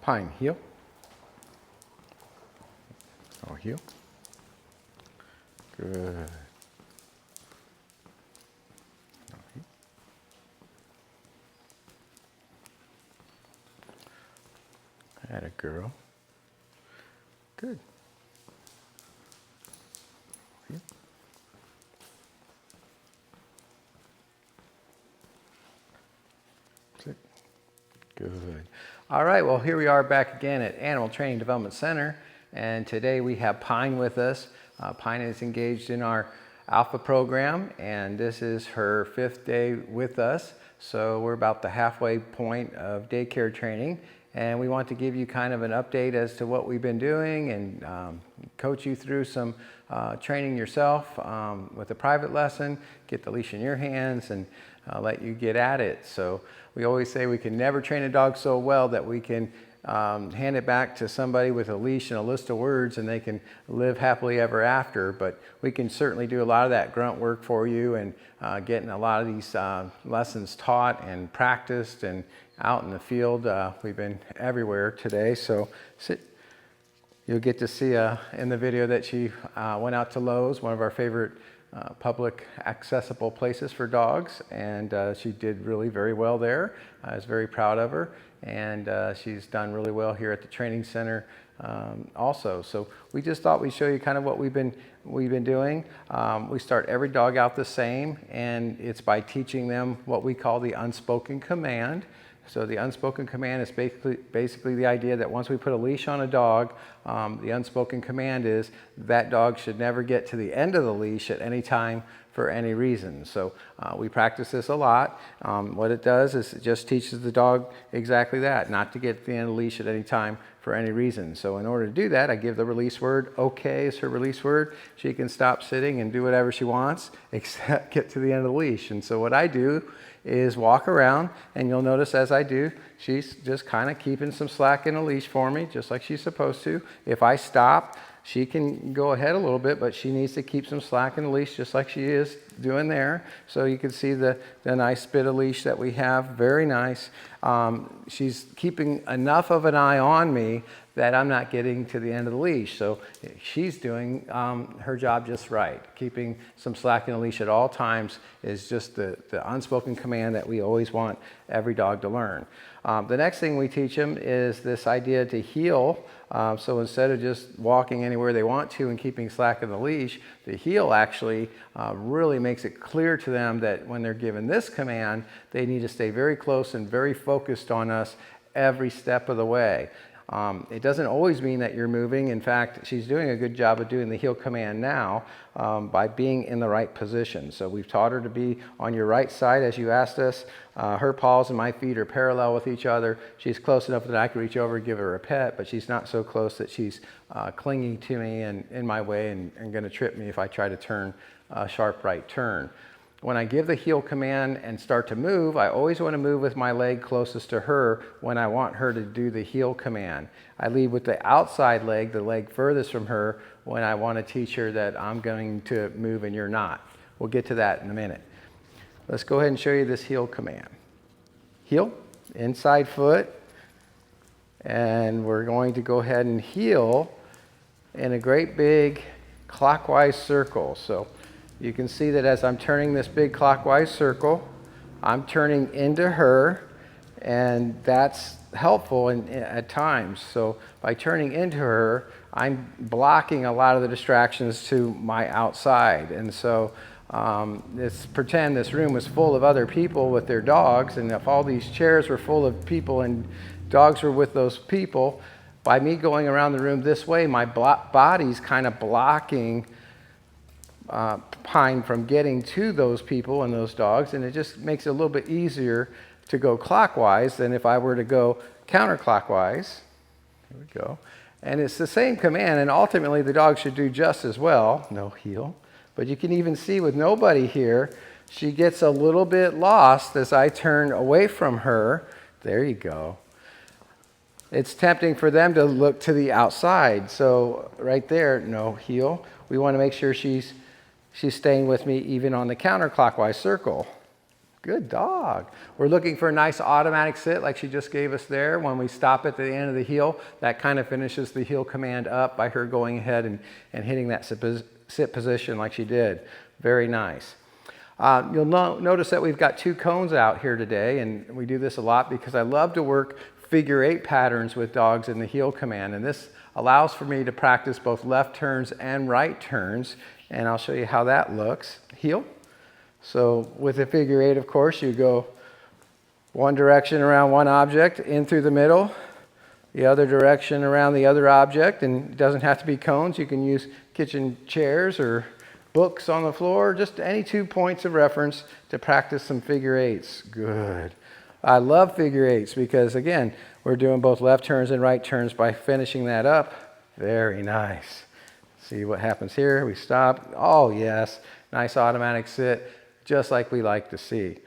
Pine, heel. Oh, heel. Good. Atta girl. Good. Heel. Sit. Good. All right, well, here we are back again at Animal Training Development Center, and today we have Pine with us. Pine is engaged in our Alpha program, and this is her 5th day with us. So we're about the halfway point of daycare training, and we want to give you kind of an update as to what we've been doing and coach you through some training yourself with a private lesson, get the leash in your hands, and let you get at it. So we always say we can never train a dog so well that we can hand it back to somebody with a leash and a list of words and they can live happily ever after. But we can certainly do a lot of that grunt work for you and getting a lot of these lessons taught and practiced and out in the field. We've been everywhere today. So sit. You'll get to see in the video that she went out to Lowe's, one of our favorite public accessible places for dogs, and she did really very well there. I was very proud of her, and she's done really well here at the training center also. So we just thought we'd show you kind of what we've been doing. We start every dog out the same, and it's by teaching them what we call the unspoken command. So the unspoken command is basically the idea that once we put a leash on a dog, the unspoken command is that dog should never get to the end of the leash at any time for any reason. So we practice this a lot. What it does is it just teaches the dog exactly that, not to get to the end of the leash at any time for any reason. So in order to do that, I give the release word. Okay is her release word. She can stop sitting and do whatever she wants except get to the end of the leash. And so what I do is walk around, and you'll notice as I do, she's just kind of keeping some slack in the leash for me, just like she's supposed to. If I stop, she can go ahead a little bit, but she needs to keep some slack in the leash just like she is doing there. So you can see the nice bit of leash that we have, very nice. She's keeping enough of an eye on me that I'm not getting to the end of the leash. So she's doing her job just right. Keeping some slack in the leash at all times is just the unspoken command that we always want every dog to learn. The next thing we teach them is this idea to heel. So instead of just walking anywhere they want to and keeping slack in the leash, the heel actually really makes it clear to them that when they're given this command, they need to stay very close and very focused on us every step of the way. It doesn't always mean that you're moving. In fact, she's doing a good job of doing the heel command now by being in the right position. So we've taught her to be on your right side as you asked us. Her paws and my feet are parallel with each other. She's close enough that I can reach over and give her a pet, but she's not so close that she's clinging to me and in my way and going to trip me if I try to turn a sharp right turn. When I give the heel command and start to move, I always want to move with my leg closest to her when I want her to do the heel command. I lead with the outside leg, the leg furthest from her, when I want to teach her that I'm going to move and you're not. We'll get to that in a minute. Let's go ahead and show you this heel command. Heel, inside foot, and we're going to go ahead and heel in a great big clockwise circle. So you can see that as I'm turning this big clockwise circle, I'm turning into her, and that's helpful at times. So by turning into her, I'm blocking a lot of the distractions to my outside. And so let's pretend this room was full of other people with their dogs, and if all these chairs were full of people and dogs were with those people, by me going around the room this way, my body's kind of blocking Pine from getting to those people and those dogs, and it just makes it a little bit easier to go clockwise than if I were to go counterclockwise. Here we go. And it's the same command, and ultimately the dog should do just as well. No heel. But you can even see with nobody here, she gets a little bit lost as I turn away from her. There you go. It's tempting for them to look to the outside. So right there, no heel. We want to make sure she's staying with me even on the counterclockwise circle. Good dog. We're looking for a nice automatic sit like she just gave us there. When we stop at the end of the heel, that kind of finishes the heel command up by her going ahead and hitting that sit position like she did. Very nice. You'll notice that we've got 2 cones out here today, and we do this a lot because I love to work figure 8 patterns with dogs in the heel command, and this allows for me to practice both left turns and right turns, and I'll show you how that looks. Heel. So with a figure 8, of course, you go one direction around one object, in through the middle, the other direction around the other object, and it doesn't have to be cones. You can use kitchen chairs or books on the floor, just any 2 points of reference to practice some figure 8s. Good. I love figure 8s because, again, we're doing both left turns and right turns by finishing that up. Very nice. See what happens here. We stop. Oh, yes. Nice automatic sit, just like we like to see.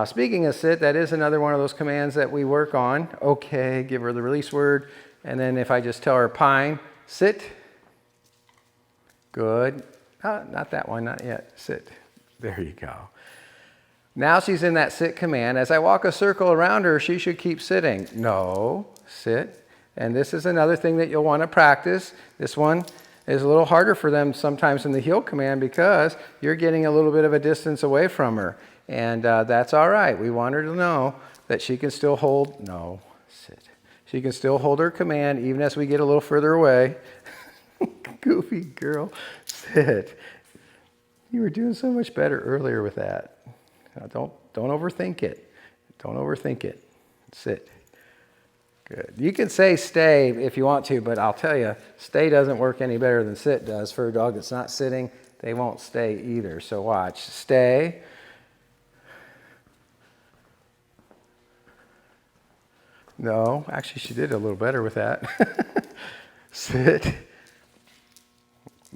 Speaking of sit, that is another one of those commands that we work on. Okay, give her the release word. And then if I just tell her Pine, sit. Good. Not that one, not yet. Sit. There you go. Now she's in that sit command. As I walk a circle around her, she should keep sitting. No, sit. And this is another thing that you'll want to practice. This one is a little harder for them sometimes in the heel command because you're getting a little bit of a distance away from her. And that's all right. We want her to know that she can still hold, no, sit. She can still hold her command even as we get a little further away. Goofy girl, sit. You were doing so much better earlier with that. Don't overthink it. Don't overthink it. Sit. Good. You can say stay if you want to, but I'll tell you, stay doesn't work any better than sit does. For a dog that's not sitting, they won't stay either. So watch. Stay. No, actually she did a little better with that. Sit.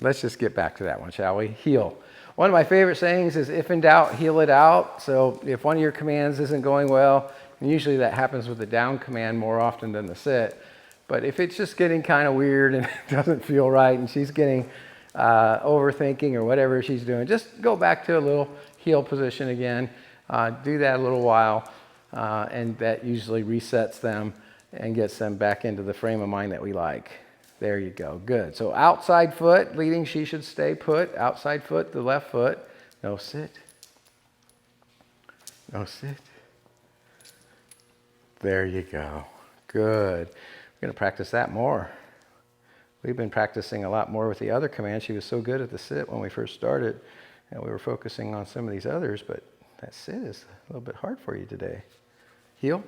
Let's just get back to that one, shall we? Heel. One of my favorite sayings is, if in doubt, heel it out. So if one of your commands isn't going well, and usually that happens with the down command more often than the sit, but if it's just getting kind of weird and it doesn't feel right and she's getting overthinking or whatever she's doing, just go back to a little heel position again. Do that a little while, and that usually resets them and gets them back into the frame of mind that we like. There you go. Good. So outside foot, leading, she should stay put. Outside foot, the left foot. No sit. No sit. There you go. Good. We're going to practice that more. We've been practicing a lot more with the other command. She was so good at the sit when we first started, and we were focusing on some of these others, but that sit is a little bit hard for you today. Heel.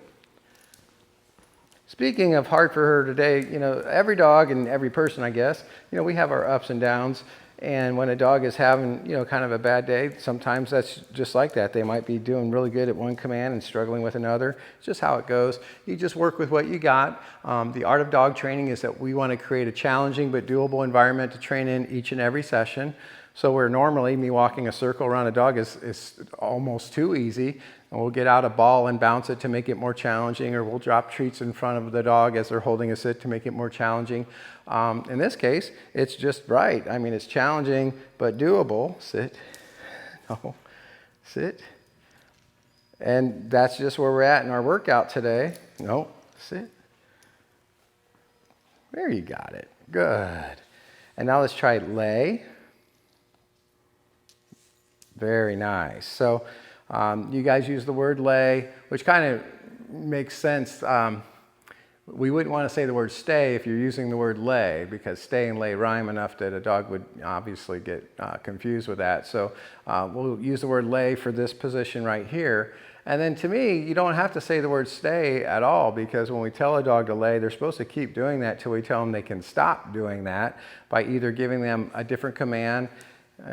Speaking of hard for her today, you know, every dog and every person, I guess, you know, we have our ups and downs. And when a dog is having, you know, kind of a bad day, sometimes that's just like that. They might be doing really good at one command and struggling with another. It's just how it goes. You just work with what you got. The art of dog training is that we want to create a challenging but doable environment to train in each and every session. So where normally me walking a circle around a dog is almost too easy, and we'll get out a ball and bounce it to make it more challenging, or we'll drop treats in front of the dog as they're holding a sit to make it more challenging. In this case, it's just right. I mean, it's challenging but doable. Sit. No. Sit. And that's just where we're at in our workout today. No. Sit. There, you got it. Good. And now let's try lay. Very nice. So you guys use the word lay, which kind of makes sense. We wouldn't want to say the word stay if you're using the word lay, because stay and lay rhyme enough that a dog would obviously get confused with that. So we'll use the word lay for this position right here. And then to me, you don't have to say the word stay at all, because when we tell a dog to lay, they're supposed to keep doing that till we tell them they can stop doing that by either giving them a different command.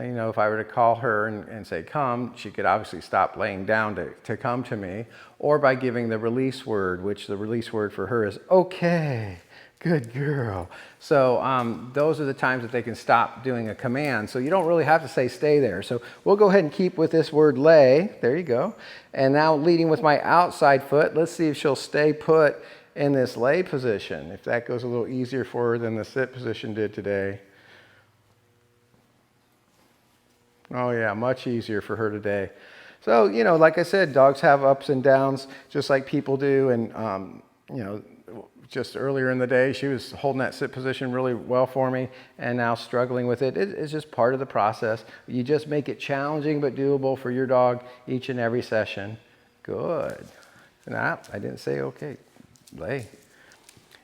You know, if I were to call her and say, come, she could obviously stop laying down to come to me, or by giving the release word, which the release word for her is, okay, good girl. So those are the times that they can stop doing a command. So you don't really have to say stay there. So we'll go ahead and keep with this word lay. There you go. And now leading with my outside foot, let's see if she'll stay put in this lay position, if that goes a little easier for her than the sit position did today. Oh yeah, much easier for her today. So, like I said, dogs have ups and downs just like people do. And, just earlier in the day, she was holding that sit position really well for me and now struggling with it. It's just part of the process. You just make it challenging but doable for your dog each and every session. Good. Nah, I didn't say okay. Lay.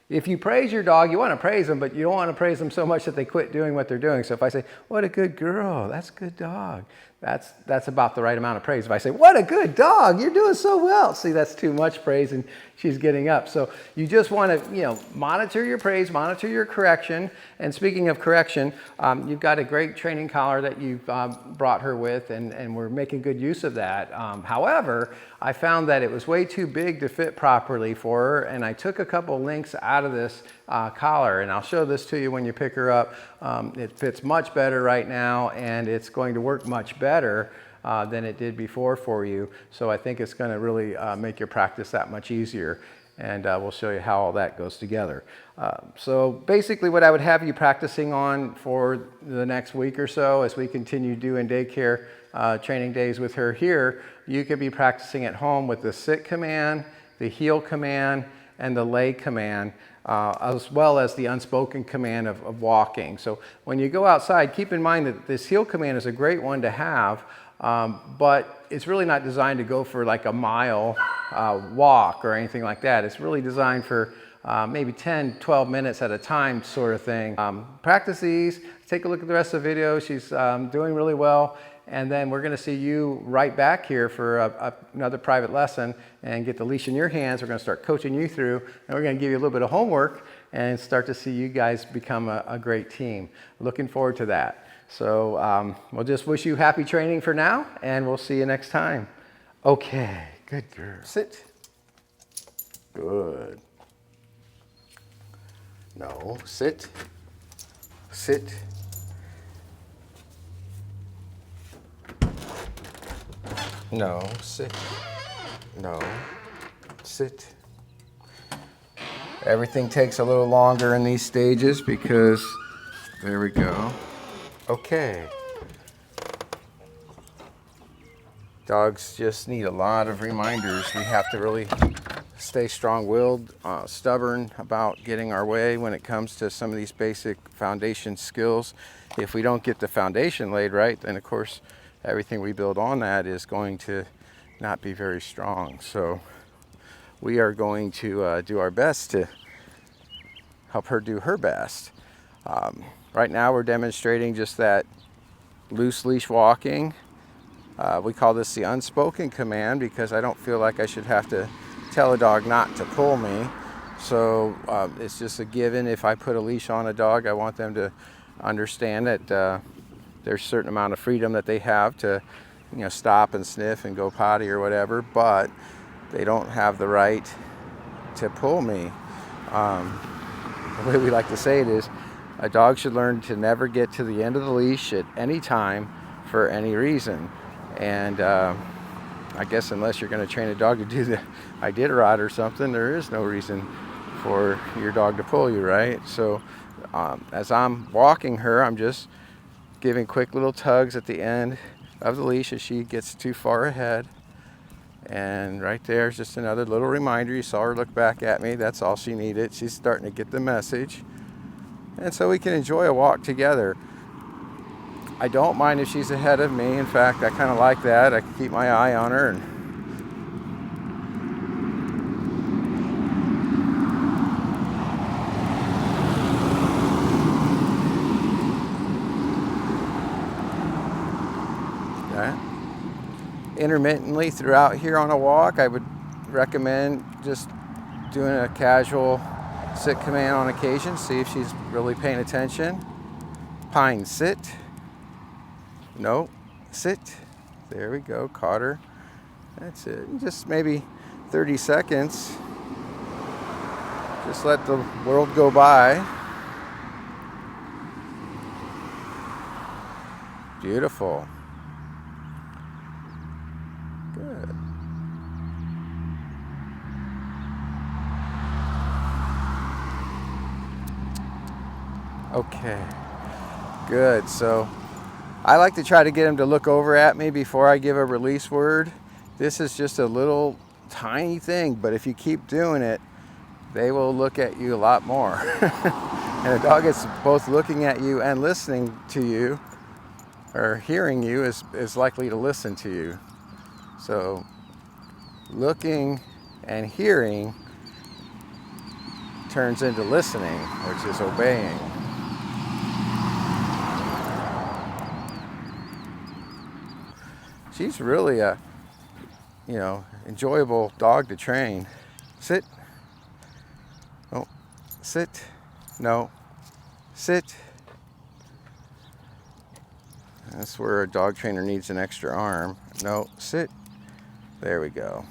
If you praise your dog, you want to praise them, but you don't want to praise them so much that they quit doing what they're doing. So if I say, what a good girl, that's a good dog, that's about the right amount of praise. If I say, what a good dog, you're doing so well, see, that's too much praise and she's getting up. So you just want to, monitor your praise, monitor your correction. And speaking of correction, you've got a great training collar that you've brought her with, and we're making good use of that. However, I found that it was way too big to fit properly for her, and I took a couple links out of this collar, and I'll show this to you when you pick her up. It fits much better right now, and it's going to work much better than it did before for you. So I think it's going to really make your practice that much easier, and we'll show you how all that goes together. So basically what I would have you practicing on for the next week or so as we continue doing daycare training days with her here, you could be practicing at home with the sit command, the heel command, and the lay command, as well as the unspoken command of walking. So when you go outside, keep in mind that this heel command is a great one to have, but it's really not designed to go for like a mile walk or anything like that. It's really designed for maybe 10, 12 minutes at a time sort of thing. Practice these, take a look at the rest of the video. She's doing really well. And then we're going to see you right back here for another private lesson and get the leash in your hands. We're going to start coaching you through, and we're going to give you a little bit of homework and start to see you guys become a great team. Looking forward to that. So we'll just wish you happy training for now, and we'll see you next time. Okay, good girl. Sit. Good. No, sit. Sit. No, sit. No, sit. Everything takes a little longer in these stages because, there we go. Okay. Dogs just need a lot of reminders. We have to really stay strong-willed, stubborn about getting our way when it comes to some of these basic foundation skills. If we don't get the foundation laid right, then of course everything we build on that is going to not be very strong. So we are going to do our best to help her do her best. Right now we're demonstrating just that loose leash walking. We call this the unspoken command because I don't feel like I should have to tell a dog not to pull me. So it's just a given. If I put a leash on a dog, I want them to understand that there's a certain amount of freedom that they have to, stop and sniff and go potty or whatever, but they don't have the right to pull me. The way we like to say it is, a dog should learn to never get to the end of the leash at any time for any reason. And I guess unless you're going to train a dog to do the Iditarod or something, there is no reason for your dog to pull you, right? So as I'm walking her, I'm just giving quick little tugs at the end of the leash as she gets too far ahead. And right there's just another little reminder. You saw her look back at me. That's all she needed. She's starting to get the message. And so we can enjoy a walk together. I don't mind if she's ahead of me. In fact, I kind of like that. I can keep my eye on her. And intermittently throughout here on a walk, I would recommend just doing a casual sit command on occasion, see if she's really paying attention. Pine, sit. No, sit. There we go, caught her. That's it. Just maybe 30 seconds. Just let the world go by. Beautiful. Good. Okay. Good. So I like to try to get them to look over at me before I give a release word. This is just a little tiny thing, but if you keep doing it, they will look at you a lot more. And a dog that's both looking at you and listening to you, or hearing you, is likely to listen to you. So looking and hearing turns into listening, which is obeying. She's really a, enjoyable dog to train. Sit. Oh, sit. No. Sit. That's where a dog trainer needs an extra arm. No, sit. There we go.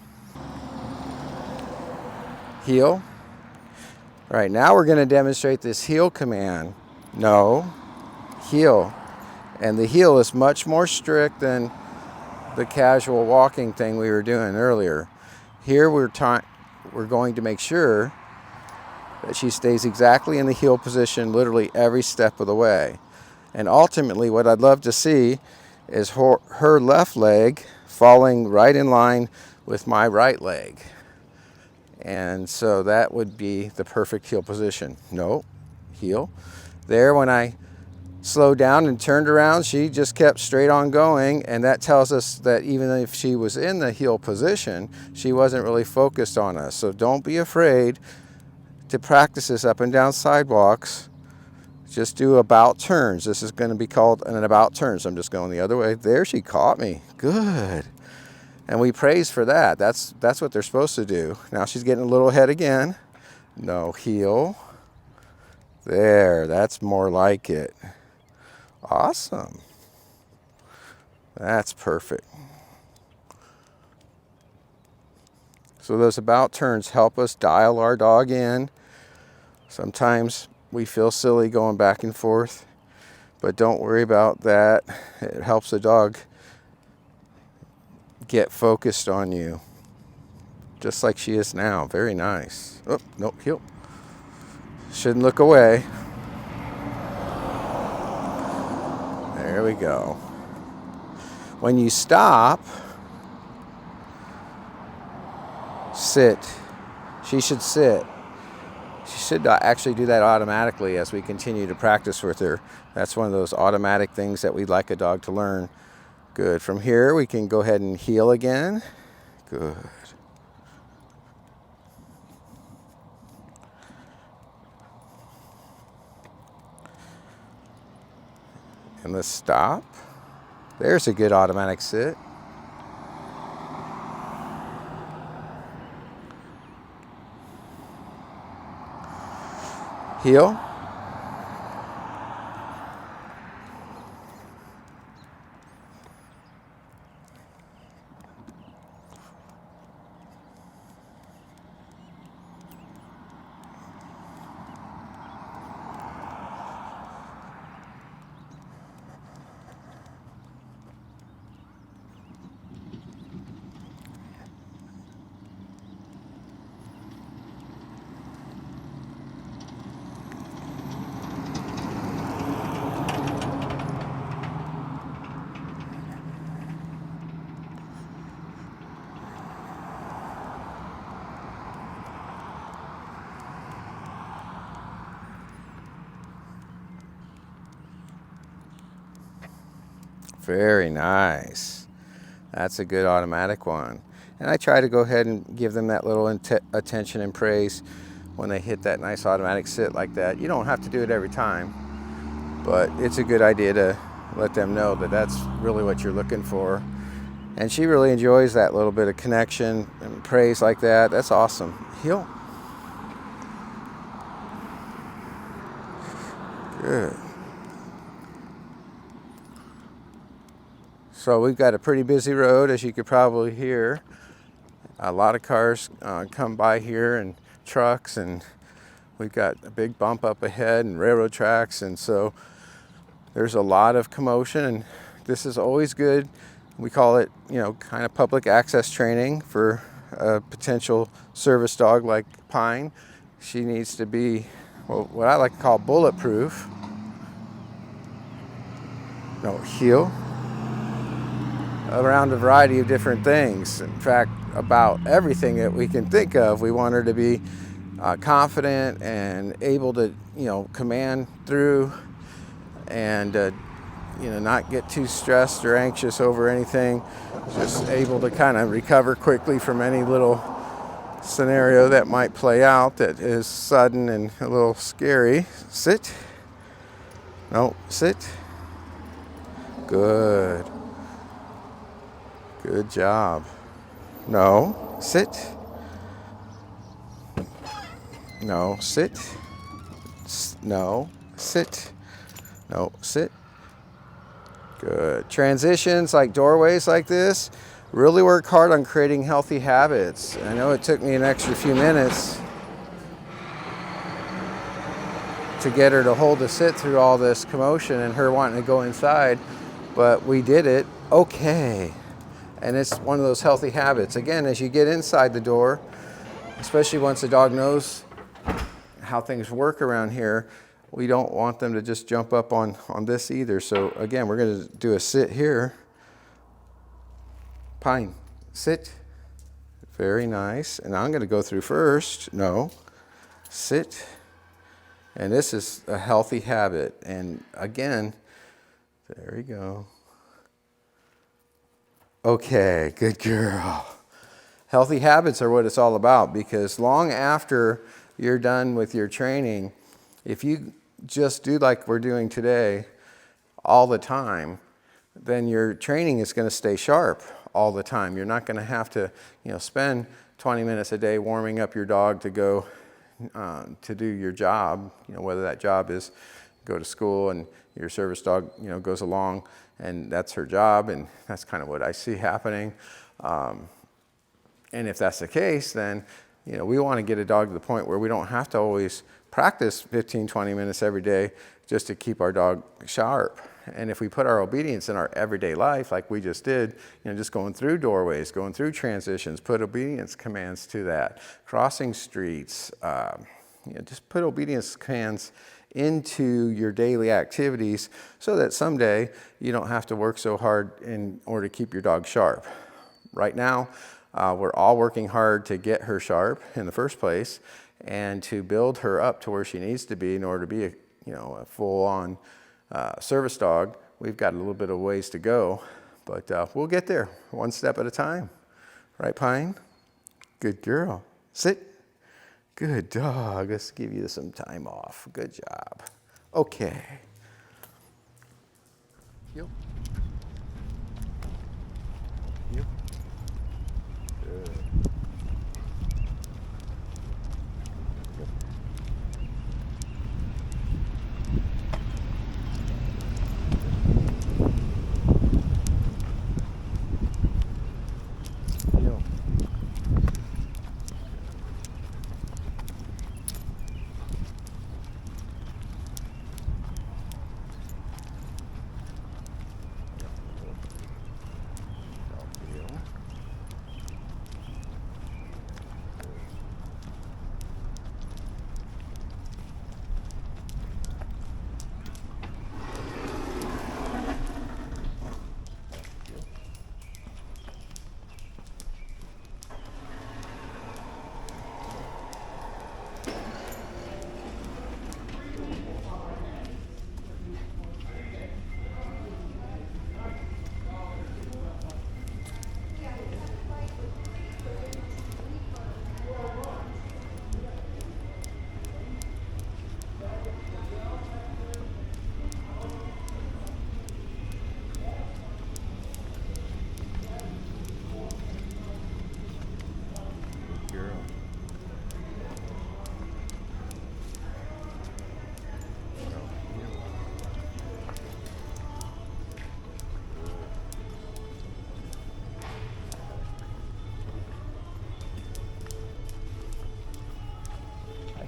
Heel. All right, now we're going to demonstrate this heel command. No, heel. And the heel is much more strict than the casual walking thing we were doing earlier. Here we're going to make sure that she stays exactly in the heel position literally every step of the way. And ultimately what I'd love to see is her left leg falling right in line with my right leg. And so that would be the perfect heel position. No, heel. There, when I slowed down and turned around, she just kept straight on going, and that tells us that even if she was in the heel position, she wasn't really focused on us. So don't be afraid to practice this up and down sidewalks. Just do about turns. This is going to be called an about turn. So I'm just going the other way. There, she caught me. Good. And we praise for that. That's what they're supposed to do. Now she's getting a little ahead again. No, heel. There, that's more like it. Awesome. That's perfect. So those about turns help us dial our dog in. Sometimes we feel silly going back and forth, but don't worry about that. It helps the dog get focused on you, just like she is now. Very nice. Oh, no, heel. Shouldn't look away. There we go. When you stop, sit. She should sit. She should actually do that automatically as we continue to practice with her. That's one of those automatic things that we'd like a dog to learn. Good. From here, we can go ahead and heel again. Good. And let's stop. There's a good automatic sit. Heel. Very nice. That's a good automatic one. And I try to go ahead and give them that little attention and praise when they hit that nice automatic sit like that. You don't have to do it every time, but it's a good idea to let them know that that's really what you're looking for. And she really enjoys that little bit of connection and praise like that. That's awesome. Heel. Good. So we've got a pretty busy road, as you could probably hear. A lot of cars come by here, and trucks, and we've got a big bump up ahead and railroad tracks, and so there's a lot of commotion, and this is always good. We call it, kind of public access training for a potential service dog like Pine. She needs to be, what I like to call bulletproof. heal around a variety of different things. In fact, about everything that we can think of. We want her to be confident and able to, command through and, not get too stressed or anxious over anything. Just able to kind of recover quickly from any little scenario that might play out that is sudden and a little scary. Sit. No, sit. Good. Good job. No, sit. No, sit. No, sit. No, sit. Good. Transitions like doorways like this, really work hard on creating healthy habits. I know it took me an extra few minutes to get her to hold the sit through all this commotion and her wanting to go inside, but we did it okay. And it's one of those healthy habits. Again, as you get inside the door, especially once the dog knows how things work around here, we don't want them to just jump up on this either. So again, we're going to do a sit here. Pine, sit. Very nice. And I'm going to go through first. No, sit. And this is a healthy habit. And again, there we go. Okay, good girl. Healthy habits are what it's all about, because long after you're done with your training, if you just do like we're doing today all the time, then your training is going to stay sharp all the time. You're not going to have to, spend 20 minutes a day warming up your dog to go to do your job, whether that job is go to school and your service dog, goes along and that's her job, and that's kind of what I see happening. And if that's the case, then, we want to get a dog to the point where we don't have to always practice 15, 20 minutes every day just to keep our dog sharp. And if we put our obedience in our everyday life, like we just did, just going through doorways, going through transitions, put obedience commands to that, crossing streets, just put obedience commands into your daily activities so that someday you don't have to work so hard in order to keep your dog sharp. Right now, we're all working hard to get her sharp in the first place and to build her up to where she needs to be in order to be a full-on service dog. We've got a little bit of ways to go, but we'll get there one step at a time. Right, Pine? Good girl. Sit. Good dog. Let's give you some time off. Good job. Okay. Yep. Yep. Good. Yep. Yep.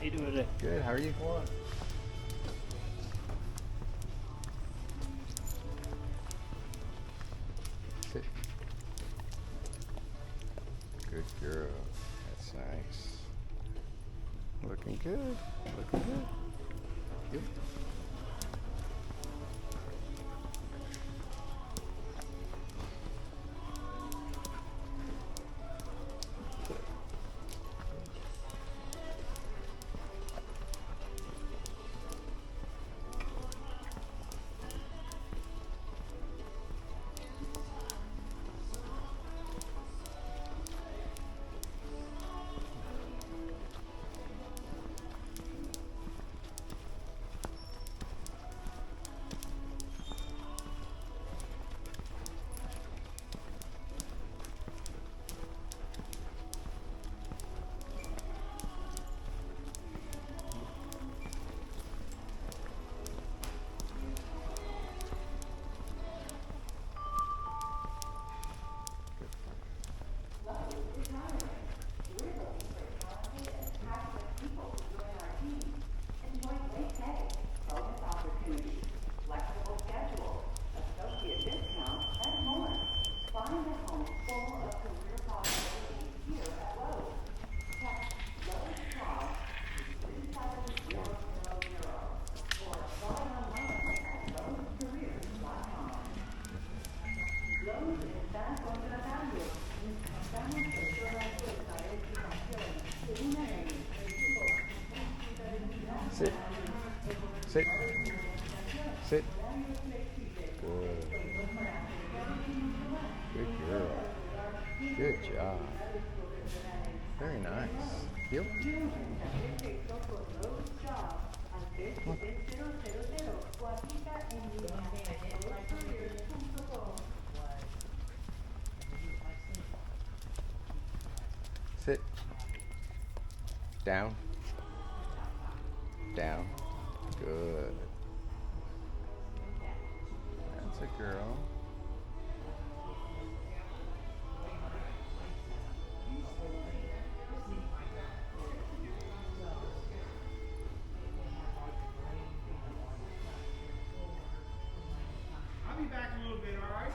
How you doing today? Good. How are you? Come on. Sit. Good girl. That's nice. Looking good. Looking good. Yep. Sit. Sit. Sit. Good. Good girl. Good job. Very nice. Heel. Sit. Down. Down. Good. That's a girl. I'll be back in a little bit, all right?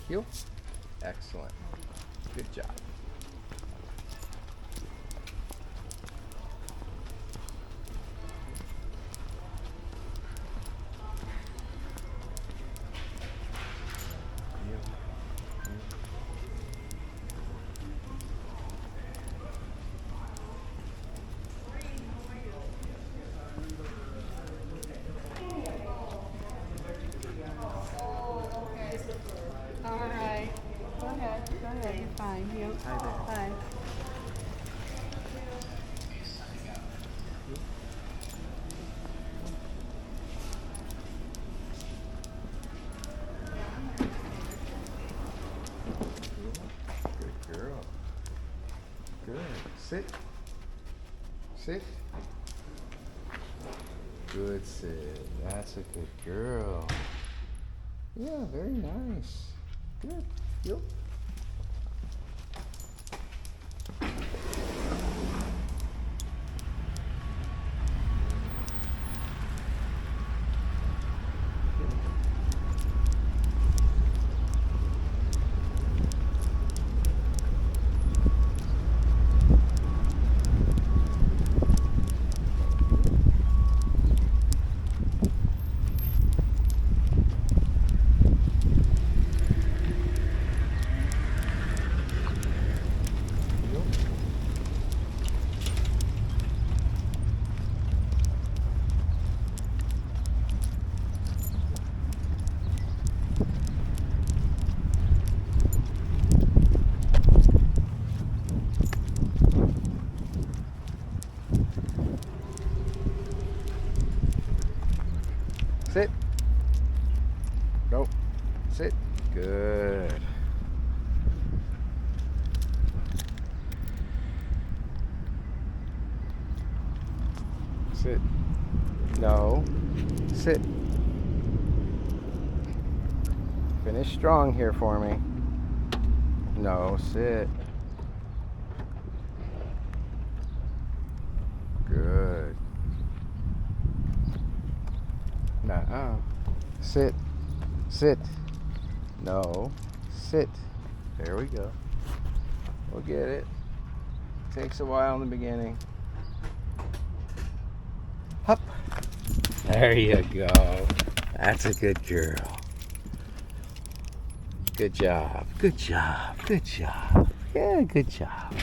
Heel. Excellent. Good job. All right. Go ahead. Go ahead. You're fine. You. Hi there. Hi. Good girl. Good. Sit. Sit. Good sit. That's a good girl. Yeah, very nice. Good. Yep. Sit. Nope. Sit. Good. Sit. No. Sit. Finish strong here for me. No, sit. Good. Nuh-uh. Sit. Sit. No. Sit. There we go. We'll get it. Takes a while in the beginning. Hup. There you go. That's a good girl. Good job. Good job. Good job. Yeah, good job.